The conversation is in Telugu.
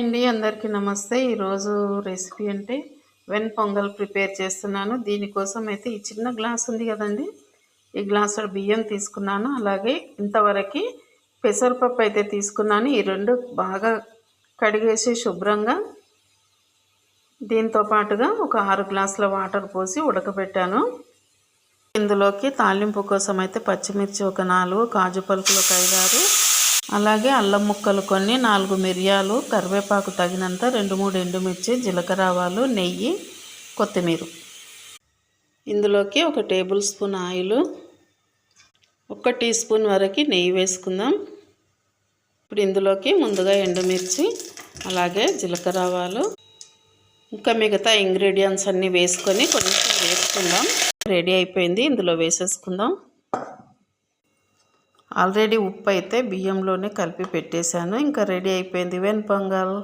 అండి అందరికీ నమస్తే. ఈరోజు రెసిపీ అంటే వెన్ పొంగల్ ప్రిపేర్ చేస్తున్నాను. దీనికోసం అయితే ఈ చిన్న గ్లాస్ ఉంది కదండి, ఈ గ్లాసు బియ్యం తీసుకున్నాను. అలాగే ఇంతవరకు పెసరపప్పు అయితే తీసుకున్నాను. ఈ రెండు బాగా కడిగేసి శుభ్రంగా దీంతో పాటుగా ఒక 6 గ్లాసుల వాటర్ పోసి ఉడకబెట్టాను. ఇందులోకి తాలింపు కోసం అయితే పచ్చిమిర్చి ఒక 4, కాజు పలుకులు ఒక 5, 6, అలాగే అల్లం ముక్కలు కొన్ని, 4 మిరియాలు, కరివేపాకు తగినంత, 2, 3 ఎండుమిర్చి, జీలకర్ర, ఆవాలు, నెయ్యి, కొత్తిమీర. ఇందులోకి 1 tablespoon oil, 1 teaspoon వరకు నెయ్యి వేసుకుందాం. ఇప్పుడు ఇందులోకి ముందుగా ఎండుమిర్చి, అలాగే జీలకర్ర, ఆవాలు, ఇంకా మిగతా ఇంగ్రీడియంట్స్ అన్నీ వేసుకొని కొంచెం వేసుకుందాం. రెడీ అయిపోయింది. ఇందులో వేసేసుకుందాం. ఆల్రెడీ ఉప్పు అయితే బియ్యంలోనే కలిపి పెట్టేశాను. ఇంకా రెడీ అయిపోయింది వెన్ పొంగల్.